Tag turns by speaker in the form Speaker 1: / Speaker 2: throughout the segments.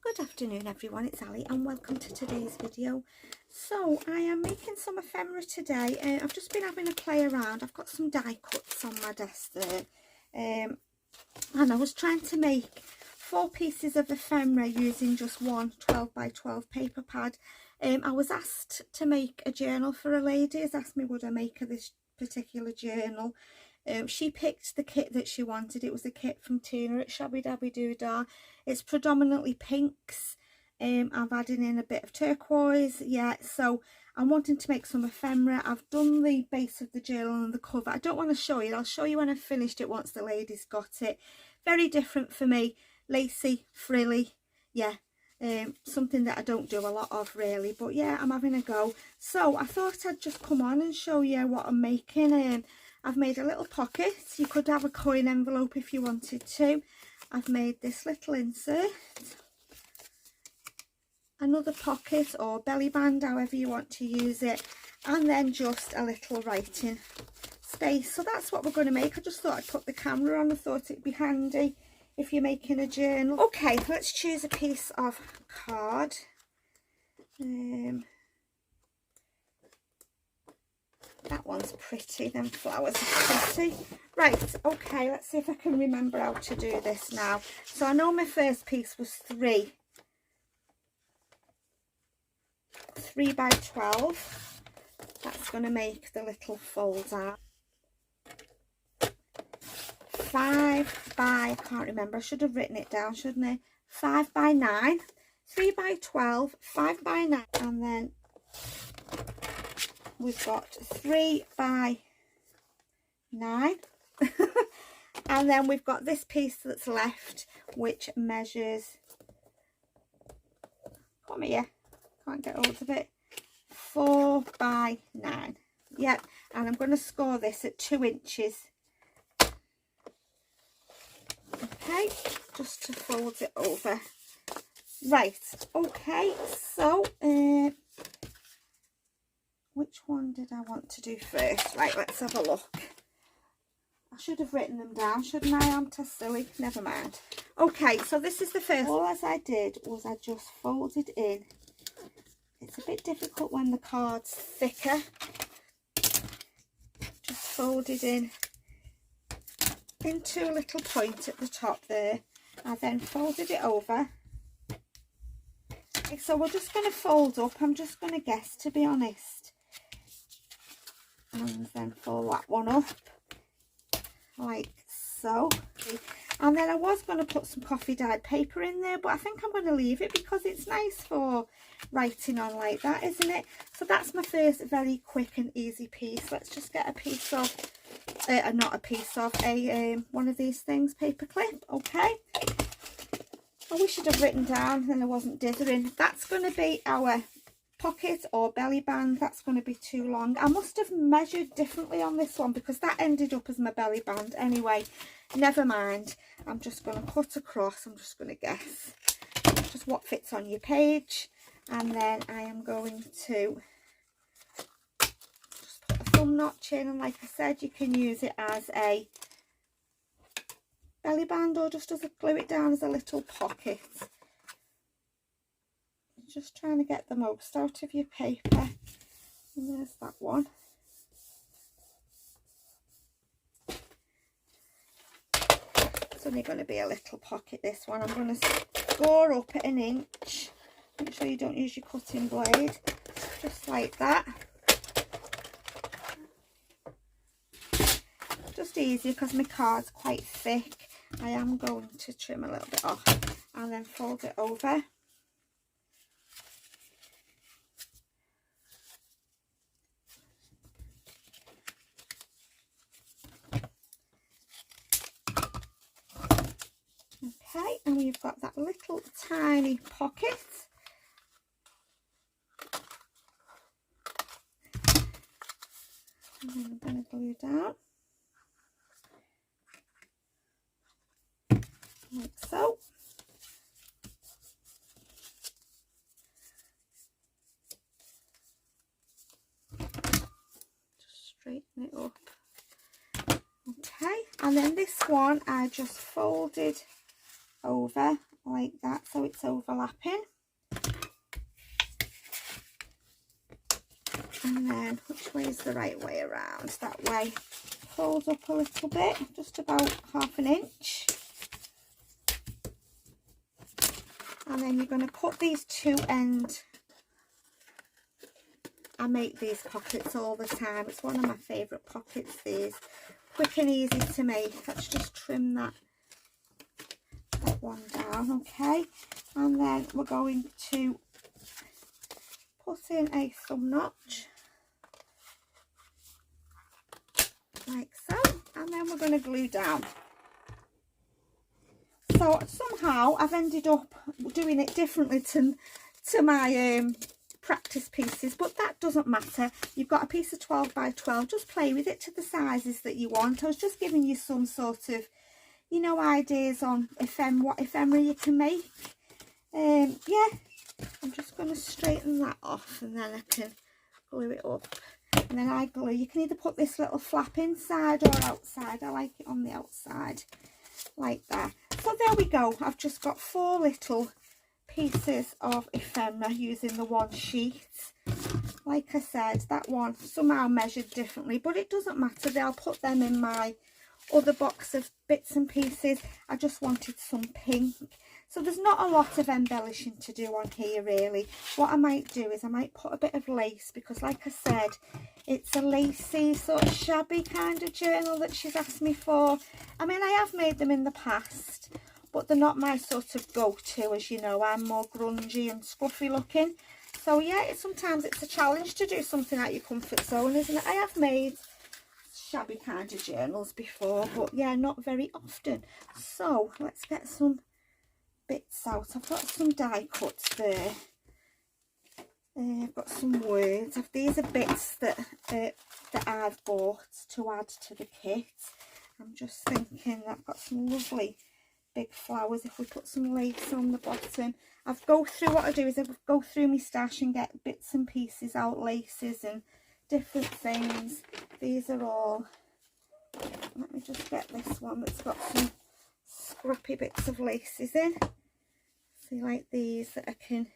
Speaker 1: Good afternoon everyone, it's Ali and welcome to today's video. So I am making some ephemera today. I've just been having a play around. I've got some die cuts on my desk there, and I was trying to make 4 pieces of ephemera using just one 12 by 12 paper pad. I was asked to make a journal for a lady, has asked me would I make her this particular journal. She picked the kit that she wanted. It was a kit from Tina at Shabby Dabby Doodah. It's predominantly pinks. I've added in a bit of turquoise. Yeah, so I'm wanting to make some ephemera. I've done the base of the journal and the cover. I don't want to show you. I'll show you when I've finished it once the lady's got it. Very different for me. Lacy, frilly. Yeah. Something that I don't do a lot of really, but yeah, I'm having a go. So I thought I'd just come on and show you what I'm making. I've made a little pocket. You could have a coin envelope if you wanted to. I've made this little insert, another pocket or belly band, however you want to use it, and then just a little writing space. So that's what we're going to make. I just thought I'd put the camera on. I thought it'd be handy if you're making a journal. Okay, let's choose a piece of card. That one's pretty, them flowers are pretty. Right, okay, let's see if I can remember how to do this now. So I know my first piece was 3 by 12. That's going to make the little fold out. 5 by, I can't remember, I should have written it down, shouldn't I? 5 by 9, 3 by 12, 5 by 9, and then we've got 3 by 9 and then we've got this piece that's left, which measures, come here, can't get hold of it, 4 by 9. Yep, and I'm going to score this at 2 inches. Okay, just to fold it over. Right, okay, so which one did I want to do first? Right, let's have a look. I should have written them down, shouldn't I? I'm too silly. Never mind. Okay, so this is the first. All as I did was I just folded in. It's a bit difficult when the card's thicker. Just folded in into a little point at the top there. I then folded it over. Okay, so we're just going to fold up. I'm just going to guess, to be honest. And then fold that one up like so. And then I was going to put some coffee dyed paper in there, but I think I'm going to leave it because it's nice for writing on like that, isn't it? So that's my first very quick and easy piece. Let's just get a piece of not a piece of a one of these things, paper clip. Okay, I wish I'd have written down and I wasn't dithering. That's going to be our pocket or belly band. That's going to be too long. I must have measured differently on this one because that ended up as my belly band anyway. Never mind, I'm just going to cut across. I'm just going to guess just what fits on your page, and then I am going to just put a thumb notch in, and like I said, you can use it as a belly band or just as a glue it down as a little pocket. Just trying to get the most out of your paper. And there's that one. It's only going to be a little pocket, this one. I'm going to score up at 1 inch. Make sure you don't use your cutting blade. Just like that. Just easier because my card's quite thick. I am going to trim a little bit off and then fold it over. Okay, and we've got that little tiny pocket. And then I'm going to glue down. Like so. Just straighten it up. Okay, and then this one I just folded over like that, so it's overlapping. And then which way is the right way around? That way. Folds up a little bit, just about 1/2 inch. And then you're going to put these two ends. I make these pockets all the time. It's one of my favourite pockets, these. Quick and easy to make. Let's just trim that one down, okay? And then we're going to put in a thumb notch. Like so. And then we're going to glue down. So somehow I've ended up doing it differently to my practice pieces, but that doesn't matter. You've got a piece of 12 by 12, just play with it to the sizes that you want. I was just giving you some sort of, you know, ideas on what ephemera you can make. Yeah, I'm just going to straighten that off and then I can glue it up. And then I glue, you can either put this little flap inside or outside. I like it on the outside, like that. So there we go. I've just got 4 little pieces of ephemera using the one sheet. Like I said, that one somehow measured differently, but it doesn't matter. I'll put them in my other box of bits and pieces. I just wanted some pink. So there's not a lot of embellishing to do on here really. What I might do is I might put a bit of lace, because like I said, it's a lacy sort of shabby kind of journal that she's asked me for. I mean, I have made them in the past, but they're not my sort of go-to, as you know. I'm more grungy and scruffy looking. So yeah, sometimes it's a challenge to do something out your comfort zone, isn't it? I have made shabby kind of journals before, but yeah, not very often. So let's get some bits out. I've got some die cuts there. I've got some words. These are bits that I've bought to add to the kit. I'm just thinking that I've got some lovely big flowers. If we put some lace on the bottom, what I do is I go through my stash and get bits and pieces out, laces and different things. These are all, let me just get this one that's got some scrappy bits of laces in. See, like these that I can,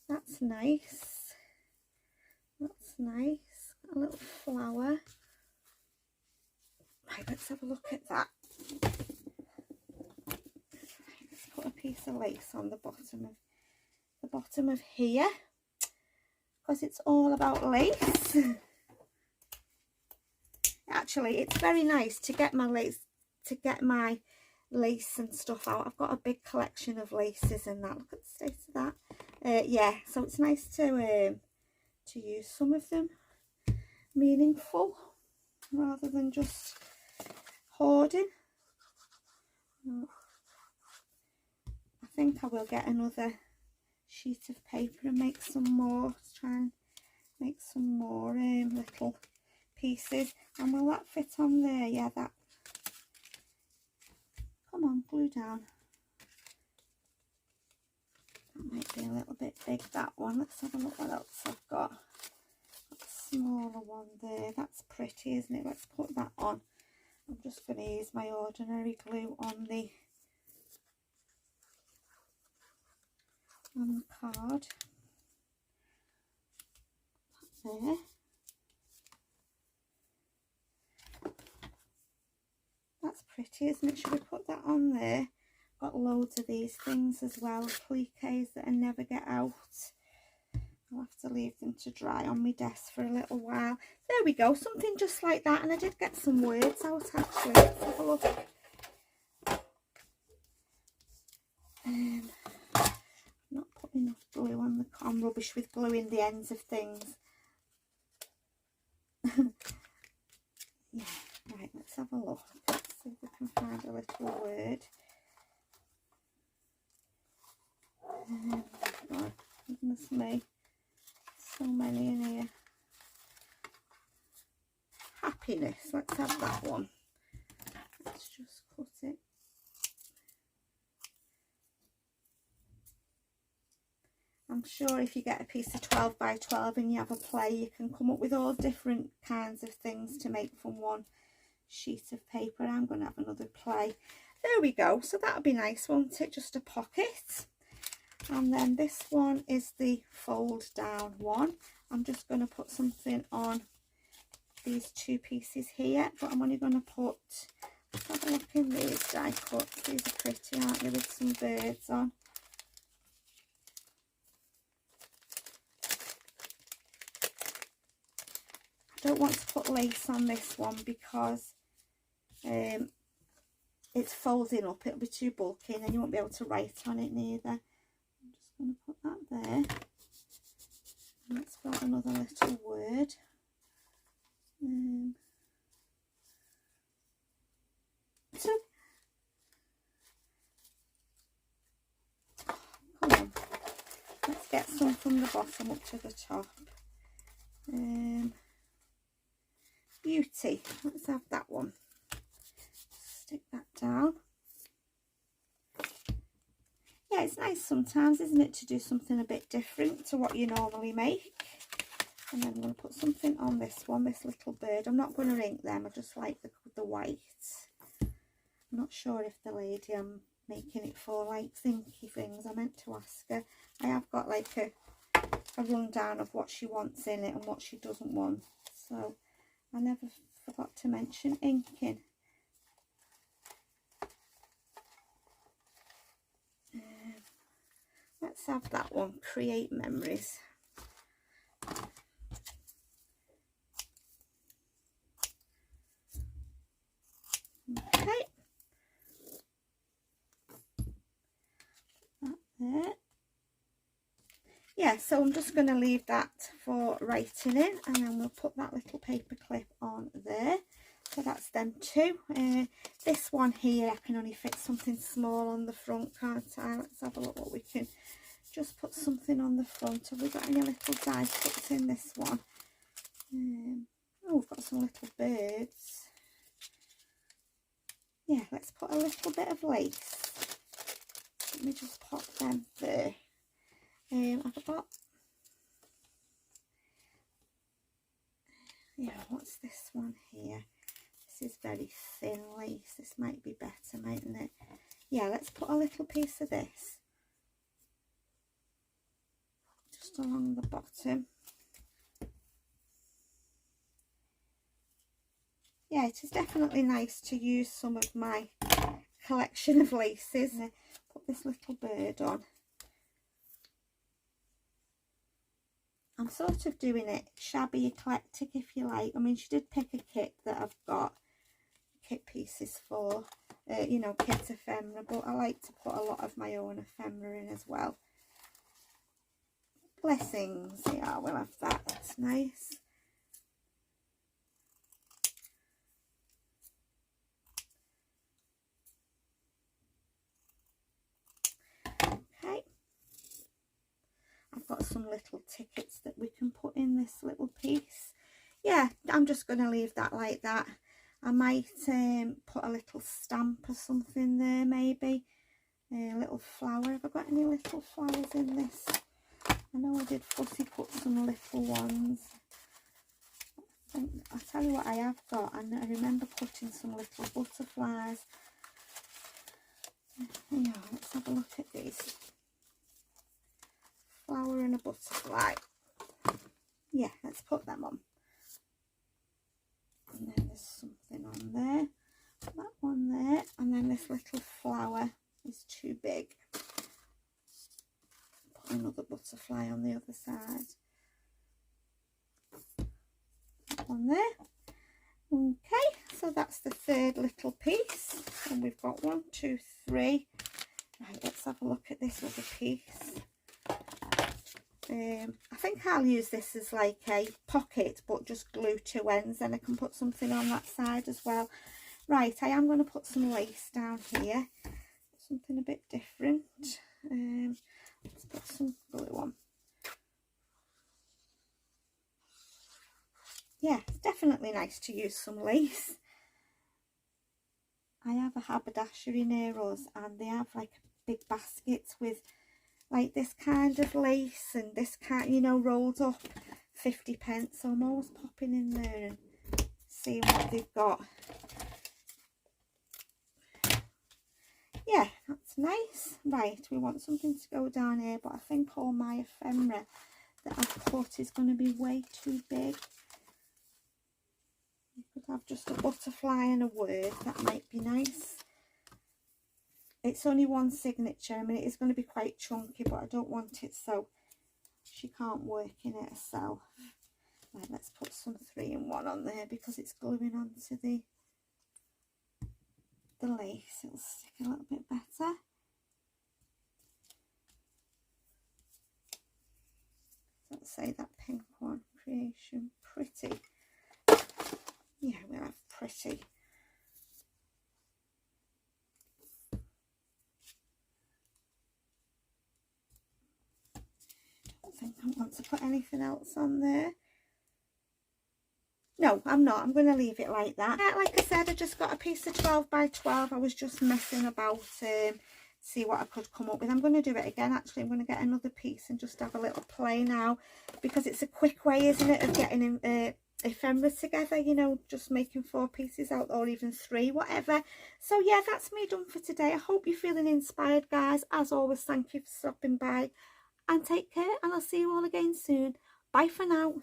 Speaker 1: that's nice, that's nice, a little flower. Right, let's have a look at that. Right, let's put a piece of lace on the bottom of here, because it's all about lace. Actually, it's very nice to get my lace and stuff out. I've got a big collection of laces and that. Look at the state of that. Yeah, so it's nice to use some of them meaningful rather than just hoarding. I think I will get another sheet of paper and make some more. Try and make some more little pieces. And will that fit on there? Yeah, that. Come on, glue down. That might be a little bit big, that one. Let's have a look what else I've got. That smaller one there. That's pretty, isn't it? Let's put that on. I'm just going to use my ordinary glue on the card. There. That's pretty, isn't it? Should we put that on there? Got loads of these things as well, pliques that I never get out. I'll have to leave them to dry on my desk for a little while. There we go, something just like that. And I did get some words out actually. Let's have a look. Not putting enough glue on the, I'm rubbish with gluing the ends of things. Yeah, right, let's have a look. Let's see if we can find a little word. God, goodness me, so many in here. Happiness, let's have that one. Let's just cut it. I'm sure if you get a piece of 12 by 12 and you have a play, you can come up with all different kinds of things to make from one sheet of paper. I'm going to have another play. there we go. So that'll be nice, won't it? Just a pocket. And then this one is the fold down one. I'm just going to put something on these two pieces here, but I'm only going to put, let's have a look in these die cuts. These are pretty, aren't they, with some birds on. I don't want to put lace on this one because it's folding up. It'll be too bulky and then you won't be able to write on it neither. I'm just going to put that there. And let's grab another little word. So, come on, let's get some from the bottom up to the top. Beauty, let's have that one. Stick that down. Yeah, it's nice sometimes, isn't it, to do something a bit different to what you normally make. And then I'm going to put something on this one, this little bird. I'm not going to ink them, I just like the white. I'm not sure if the lady I'm making it for likes inky things. I meant to ask her. I have got like a rundown of what she wants in it and what she doesn't want. So I never forgot to mention inking. Let's have that one, create memories. Okay. That there. Yeah, so I'm just going to leave that for writing in, and then we'll put that little paper clip on there. So that's them two. This one here, I can only fit something small on the front, can't I? Let's have a look what we can just put something on the front. Have we got any little die cuts in this one? Oh, we've got some little birds. Yeah, let's put a little bit of lace. Let me just pop them there. I've got, yeah, what's this one here? This is very thin lace. This might be better, mightn't it? Yeah, let's put a little piece of this just along the bottom. Yeah, it is definitely nice to use some of my collection of laces. Put this little bird on. I'm sort of doing it shabby eclectic, if you like. I mean, she did pick a kit that I've got kit pieces for, you know, kit ephemera, but I like to put a lot of my own ephemera in as well. Blessings, yeah, we'll have that. That's nice. Okay. I've got some little tickets that we can put in this little piece. Yeah, I'm just going to leave that like that. I might put a little stamp or something there, maybe. A little flower. Have I got any little flowers in this? I know I did fussy put some little ones. I'll tell you what I have got. And I remember putting some little butterflies. Yeah, let's have a look at these. Flower and a butterfly. Yeah, let's put them on. And then there's something on there. That one there. And then this little flower is too big. Put another butterfly on the other side. That one there. Okay, so that's the third little piece. And we've got 1, 2, 3. Right, let's have a look at this other piece. I think I'll use this as like a pocket, but just glue 2 ends, and I can put something on that side as well. Right, I am going to put some lace down here, something a bit different. Let's put some glue on. Yeah, it's definitely nice to use some lace. I have a haberdashery near us, and they have like big baskets with like this kind of lace and this kind, you know, rolled up, 50p. So I'm always popping in there and seeing what they've got. That's nice. Right, we want something to go down here, but I think all my ephemera that I've put is going to be way too big. You could have just a butterfly and a word. That might be nice. It's only one signature. I mean, it is going to be quite chunky, but I don't want it so she can't work in it herself. Right, let's put some 3-in-1 on there because it's gluing onto the lace. It'll stick a little bit better. Let's say that pink one, creation, pretty. Yeah, we'll have pretty. Don't think I want to put anything else on there. No, I'm not. I'm going to leave it like that. Yeah, like I said, I just got a piece of 12 by 12. I was just messing about, see what I could come up with. I'm going to do it again. Actually, I'm going to get another piece and just have a little play now, because it's a quick way, isn't it, of getting ephemera together, you know, just making 4 pieces out, or even 3, whatever. So yeah, that's me done for today. I hope you're feeling inspired, guys. As always, thank you for stopping by, and take care, and I'll see you all again soon. Bye for now.